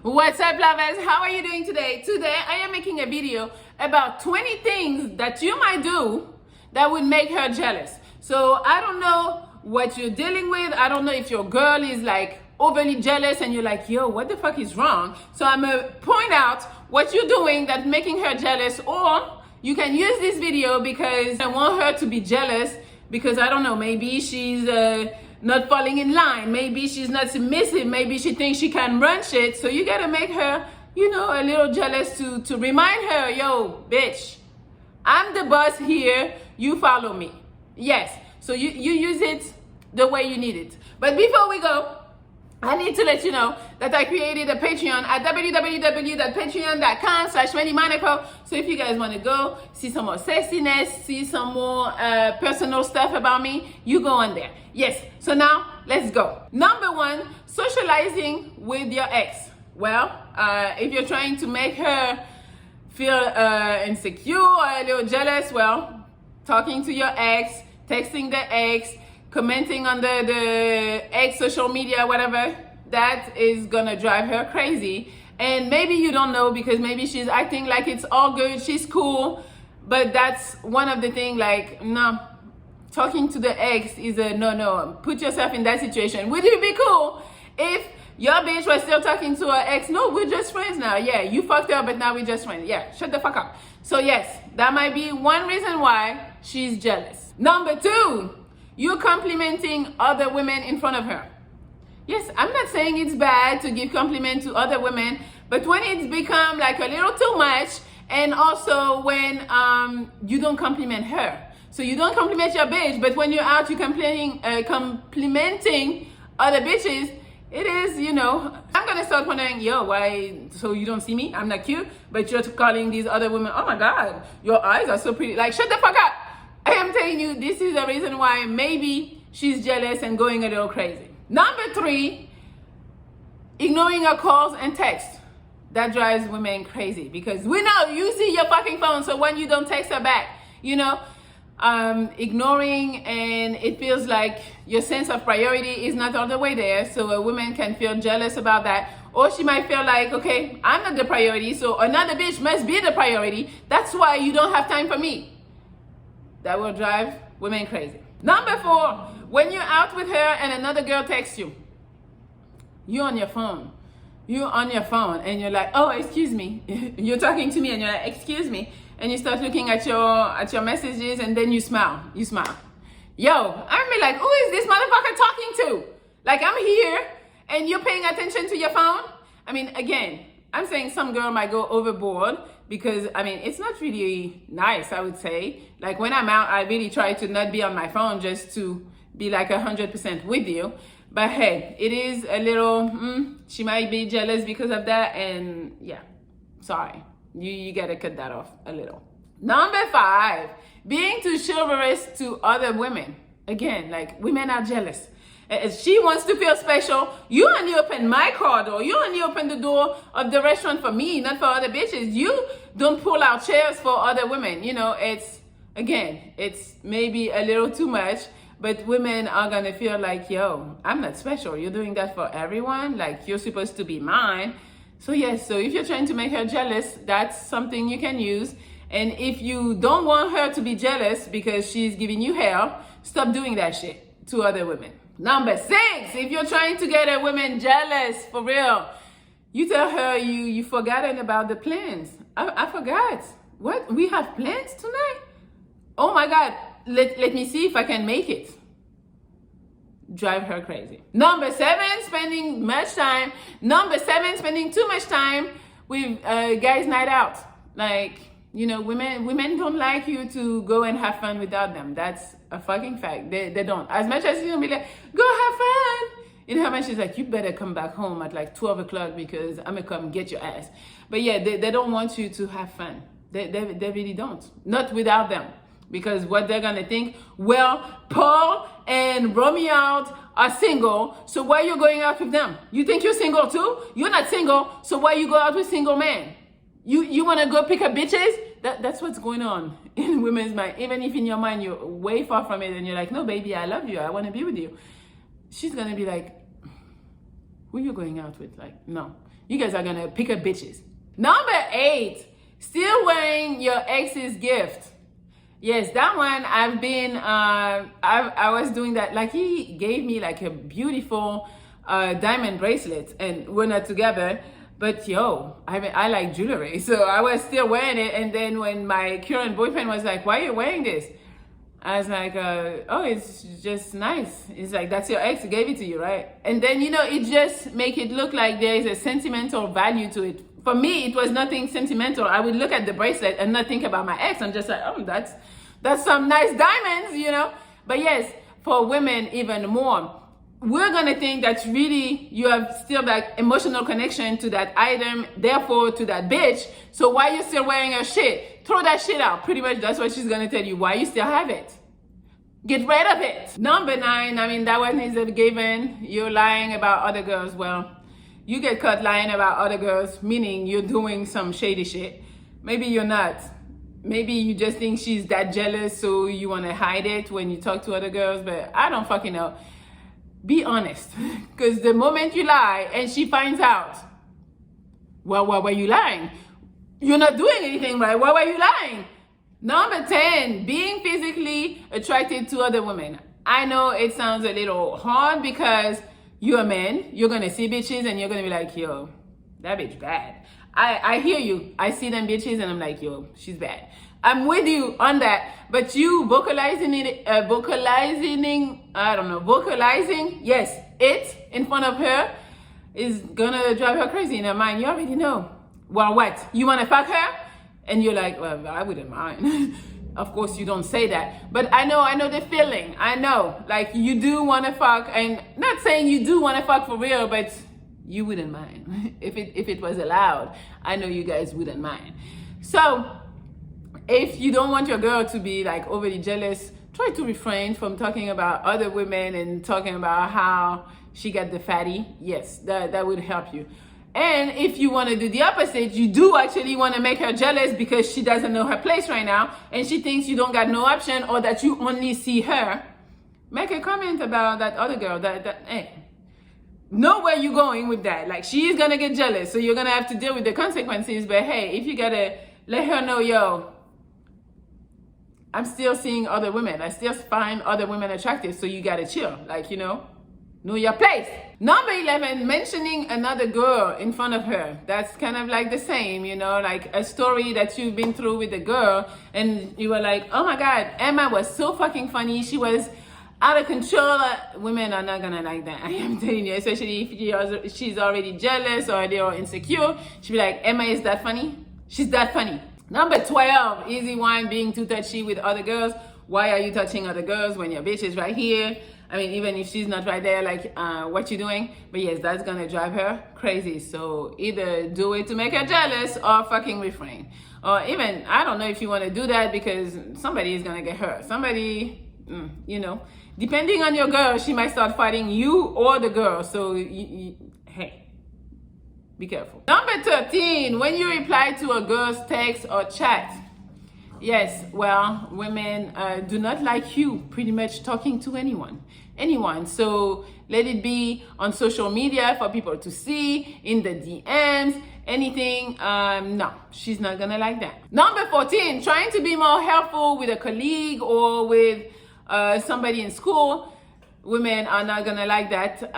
What's up, lovers? How are you doing today? Today I am making a video about 20 things that you might do that would make her jealous. So I don't know what you're dealing with. I don't know if your girl is like overly jealous and you're like, yo, what the fuck is wrong? So I'm gonna point out what you're doing that's making her jealous, or you can use this video because I want her to be jealous because I don't know, maybe she's not falling in line, maybe she's not submissive, maybe she thinks she can run shit. So you gotta make her, you know, a little jealous to remind her, yo, bitch, I'm the boss here, you follow me. Yes, so you use it the way you need it. But before we go, I need to let you know that I created a Patreon at www.patreon.com/Monaco. So if you guys want to go see some more sexiness, see some more personal stuff about me, you go on there. Yes, so now let's go. Number one, socializing with your ex. Well, if you're trying to make her feel insecure or a little jealous, well, talking to your ex, texting the ex, commenting on the ex social media, whatever, that is gonna drive her crazy. And maybe you don't know because maybe she's acting like it's all good, she's cool, but that's one of the things, like, no, talking to the ex is a no. Put yourself in that situation. Would it be cool if your bitch was still talking to her ex? No, we're just friends now. Yeah, you fucked her, but now we're just friends. Yeah, shut the fuck up. So yes, that might be one reason why she's jealous. Number two, you're complimenting other women in front of her. Yes, I'm not saying it's bad to give compliment to other women, but when it's become like a little too much, and also when you don't compliment her. So you don't compliment your bitch, but when you're out, you're complimenting other bitches. It is, you know, I'm gonna start wondering, yo, why, so you don't see me? I'm not cute, but you're calling these other women, oh my God, your eyes are so pretty. Like, shut the fuck up. I am telling you, this is the reason why maybe she's jealous and going a little crazy. Number three, ignoring her calls and texts. That drives women crazy because we know you see your fucking phone, so when you don't text her back, you know, ignoring, and it feels like your sense of priority is not all the way there. So a woman can feel jealous about that, or she might feel like, okay, I'm not the priority, so another bitch must be the priority. That's why you don't have time for me. That will drive women crazy. Number four, when you're out with her and another girl texts you, you're on your phone. You're on your phone and you're like, oh, excuse me. You're talking to me and you're like, excuse me. And you start looking at your messages and then you smile. You smile. Yo, I'm like, who is this motherfucker talking to? Like, I'm here and you're paying attention to your phone? I mean, again, I'm saying some girl might go overboard because, I mean, it's not really nice, I would say. Like, when I'm out, I really try to not be on my phone just to be like 100% with you. But hey, it is a little, she might be jealous because of that. And yeah, sorry. You gotta cut that off a little. Number five, being too chivalrous to other women. Again, like, women are jealous. If she wants to feel special, you only open my car door. You only open the door of the restaurant for me, not for other bitches. You don't pull out chairs for other women. You know, it's maybe a little too much, but women are gonna feel like, yo, I'm not special. You're doing that for everyone. Like, you're supposed to be mine. So yes, so if you're trying to make her jealous, that's something you can use. And if you don't want her to be jealous because she's giving you hell, stop doing that shit to other women. Number six, if you're trying to get a woman jealous, for real, you tell her you forgotten about the plans. I forgot. What? We have plans tonight? Oh my God, let me see if I can make it. Drive her crazy. Number seven, spending too much time with guys' night out. Like, you know, women don't like you to go and have fun without them. That's a fucking fact. They don't. As much as you're gonna be like, go have fun. You know how much she's like, you better come back home at like 12 o'clock because I'm gonna come get your ass. But yeah, they don't want you to have fun. They really don't. Not without them. Because what they're gonna think, well, Paul and Romeo are single, so why are you going out with them? You think you're single too? You're not single, so why you go out with single men? You wanna go pick up bitches? That's what's going on in women's mind. Even if in your mind you're way far from it and you're like, no baby, I love you, I wanna be with you. She's gonna be like, Who you going out with? Like, no. You guys are gonna pick up bitches. Number 8, still wearing your ex's gift. Yes, that one I've been, I was doing that. Like, he gave me like a beautiful diamond bracelet, and we're not together. But yo, I like jewelry, so I was still wearing it. And then when my current boyfriend was like, "Why are you wearing this?" I was like, "Oh, it's just nice." It's like, "That's your ex who gave it to you, right?" And then, you know, it just make it look like there is a sentimental value to it. For me, it was nothing sentimental. I would look at the bracelet and not think about my ex. I'm just like, "Oh, that's some nice diamonds," you know. But yes, for women even more, we're gonna think that really you have still that emotional connection to that item, therefore to that bitch. So why you still wearing her shit? Throw that shit out. Pretty much that's what she's gonna tell you. Why you still have it? Get rid of it. Number 9, I mean, that one is a given. You're lying about other girls. Well, you get caught lying about other girls, meaning you're doing some shady shit. Maybe you're not. Maybe you just think she's that jealous, so you want to hide it when you talk to other girls, but I don't fucking know. Be honest, because the moment you lie and she finds out, well, why were you lying? You're not doing anything right. Why were you lying? Number 10, being physically attracted to other women. I know it sounds a little hard because you're a man. You're going to see bitches and you're going to be like, yo, that bitch bad. I hear you. I see them bitches and I'm like, yo, she's bad. I'm with you on that. But you vocalizing, yes, it in front of her is gonna drive her crazy in her mind. You already know. Well, what? You wanna fuck her? And you're like, well, I wouldn't mind. Of course, you don't say that. But I know the feeling. I know. Like, you do wanna fuck, and not saying you do wanna fuck for real, but you wouldn't mind. If it was allowed, I know you guys wouldn't mind. So, if you don't want your girl to be like overly jealous, try to refrain from talking about other women and talking about how she got the fatty. Yes, that would help you. And if you want to do the opposite, you do actually want to make her jealous because she doesn't know her place right now and she thinks you don't got no option or that you only see her, make a comment about that other girl. Hey, know where you're going with that. Like, she's gonna get jealous, so you're gonna have to deal with the consequences. But hey, if you gotta let her know, yo, I'm still seeing other women. I still find other women attractive, so you gotta chill. Like, you know your place. Number 11, mentioning another girl in front of her. That's kind of like the same, like a story that you've been through with a girl, and you were like, oh my God, Emma was so fucking funny. She was out of control. Women are not gonna like that. I am telling you, especially if she's already jealous or they're insecure. She'll be like, Emma is that funny? She's that funny. Number 12, easy one, being too touchy with other girls. Why are you touching other girls when your bitch is right here? I mean, even if she's not right there, like, what you doing? But yes, that's gonna drive her crazy. So either do it to make her jealous or fucking refrain. Or even, I don't know if you wanna do that because somebody is gonna get hurt. Somebody, depending on your girl, she might start fighting you or the girl. So, hey. Be careful. Number 13, when you reply to a girl's text or chat. Yes, well, women do not like you pretty much talking to anyone. So let it be on social media for people to see, in the DMs, anything. No, she's not gonna like that. Number 14, trying to be more helpful with a colleague or with somebody in school. Women are not gonna like that.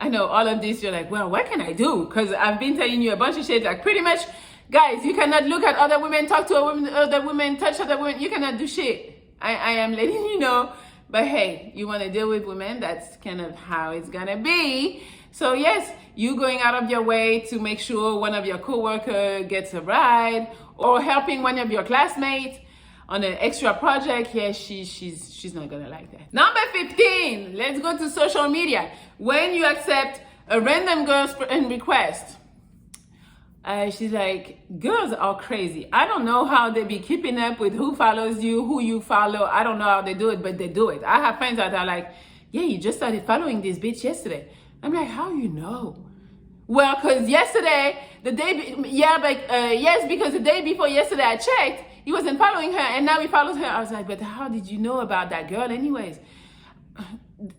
I know all of this, you're like, well, what can I do? Because I've been telling you a bunch of shit, like pretty much, guys, you cannot look at other women, talk to other women, touch other women. You cannot do shit. I am letting you know. But hey, you want to deal with women, that's kind of how it's gonna be. So yes, you going out of your way to make sure one of your coworkers gets a ride, or helping one of your classmates on an extra project. Yeah, she's not gonna like that. Number 15, let's go to social media. When you accept a random girl's friend request, she's like, girls are crazy. I don't know how they be keeping up with who follows you, who you follow. I don't know how they do it, but they do it. I have friends that are like, yeah, you just started following this bitch yesterday. I'm like, how you know? Well, because yesterday, yes, because the day before yesterday I checked, he wasn't following her, and now he follows her. I was like, but how did you know about that girl anyways?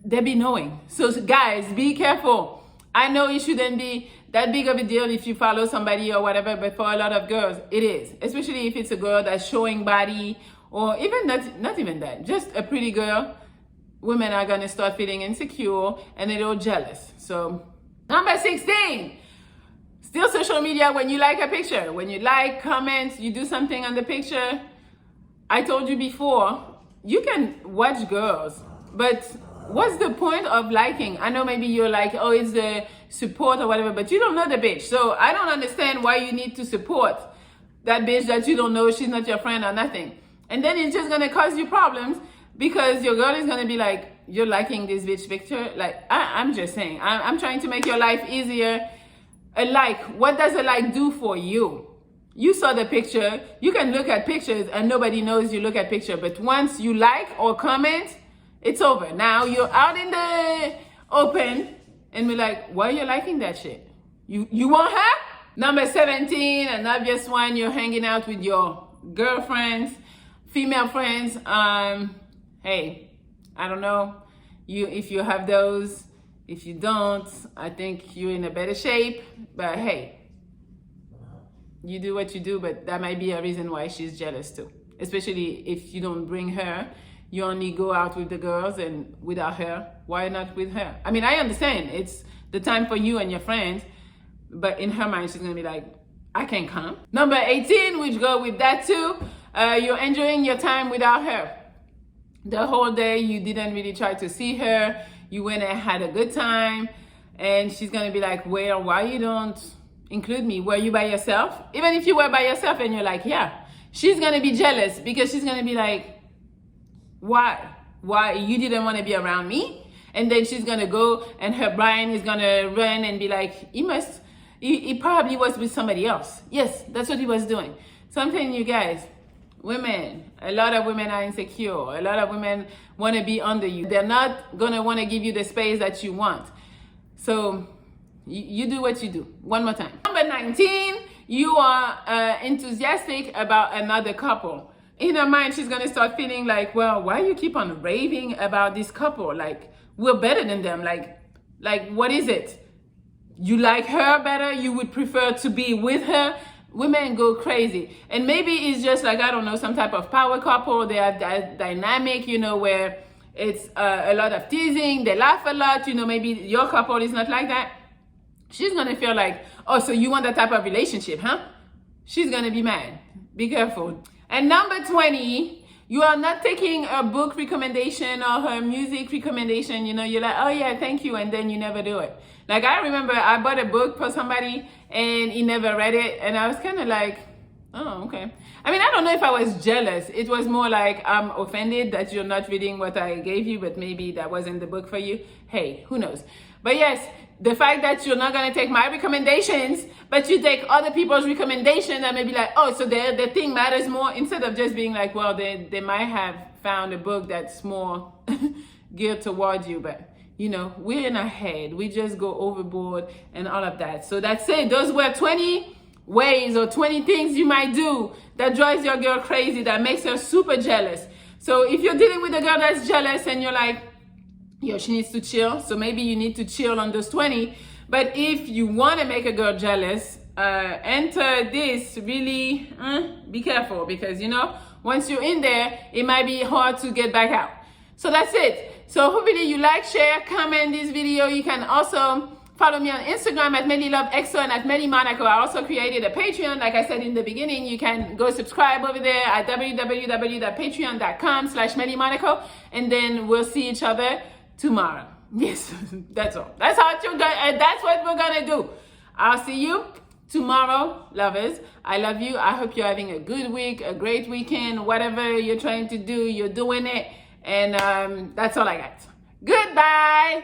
They be knowing. So guys, be careful. I know it shouldn't be that big of a deal if you follow somebody or whatever, but for a lot of girls, it is. Especially if it's a girl that's showing body, or even not even that, just a pretty girl. Women are gonna start feeling insecure and a little jealous. So, number 16, still social media. When you like a picture, when you like, comment, you do something on the picture. I told you before, you can watch girls, but what's the point of liking? I know maybe you're like, oh, it's the support or whatever, but you don't know the bitch. So I don't understand why you need to support that bitch that you don't know. She's not your friend or nothing. And then it's just gonna cause you problems, because your girl is gonna be like, you're liking this bitch picture. Like, I'm just saying, I'm trying to make your life easier. A like, what does a like do for you? You saw the picture. You can look at pictures and nobody knows you look at picture. But once you like or comment, it's over. Now you're out in the open and we're like, why are you liking that shit? You want her? Number 17, an obvious one, you're hanging out with your girlfriends, female friends. Hey, I don't know if you have those. If you don't, I think you're in a better shape. But hey, you do what you do, but that might be a reason why she's jealous too. Especially if you don't bring her, you only go out with the girls, and without her, why not with her? I mean, I understand it's the time for you and your friends, but in her mind, she's gonna be like, I can't come. Number 18, which go with that too, you're enjoying your time without her. The whole day, you didn't really try to see her. You went and had a good time, and she's gonna be like, well, why you don't include me? Were you by yourself? Even if you were by yourself and you're like, yeah, she's gonna be jealous, because she's gonna be like, why you didn't want to be around me? And then she's gonna go and her brain is gonna run and be like, he probably was with somebody else. Yes, that's what he was doing. So I'm telling you guys, women, a lot of women are insecure. A lot of women want to be under you. They're not gonna want to give you the space that you want. So you do what you do. One more time. Number 19, you are enthusiastic about another couple. In her mind, she's gonna start feeling like, well, why you keep on raving about this couple? Like, we're better than them. Like what is it? You like her better? You would prefer to be with her? Women go crazy. And maybe it's just like, I don't know, some type of power couple. They are dynamic, you know, where it's a lot of teasing. They laugh a lot. You know, maybe your couple is not like that. She's gonna feel like, oh, so you want that type of relationship, huh? She's gonna be mad. Be careful. And number 20, you are not taking a book recommendation or her music recommendation. You know, you're like, oh yeah, thank you. And then you never do it. Like, I remember I bought a book for somebody and he never read it. And I was kind of like, oh, okay. I mean, I don't know if I was jealous. It was more like, I'm offended that you're not reading what I gave you, but maybe that wasn't the book for you. Hey, who knows? But yes, the fact that you're not going to take my recommendations, but you take other people's recommendations, and maybe like, oh, so the thing matters more, instead of just being like, well, they might have found a book that's more geared towards you. But, you know, we're in our head. We just go overboard and all of that. So that's it. Those were 20 ways or 20 things you might do that drives your girl crazy, that makes her super jealous. So if you're dealing with a girl that's jealous and you're like, yo, she needs to chill, so maybe you need to chill on those 20. But if you want to make a girl jealous, enter this, really be careful, because, you know, once you're in there, it might be hard to get back out. So that's it. So hopefully you like, share, comment this video. You can also follow me on Instagram at MelliLoveXO and at Melli Monaco. I also created a Patreon. Like I said in the beginning, you can go subscribe over there at www.patreon.com/Melli Monaco, and then we'll see each other tomorrow. Yes, that's all. That's what we're gonna do. I'll see you tomorrow, lovers. I love you. I hope you're having a good week, a great weekend. Whatever you're trying to do, you're doing it. And that's all I got. Goodbye.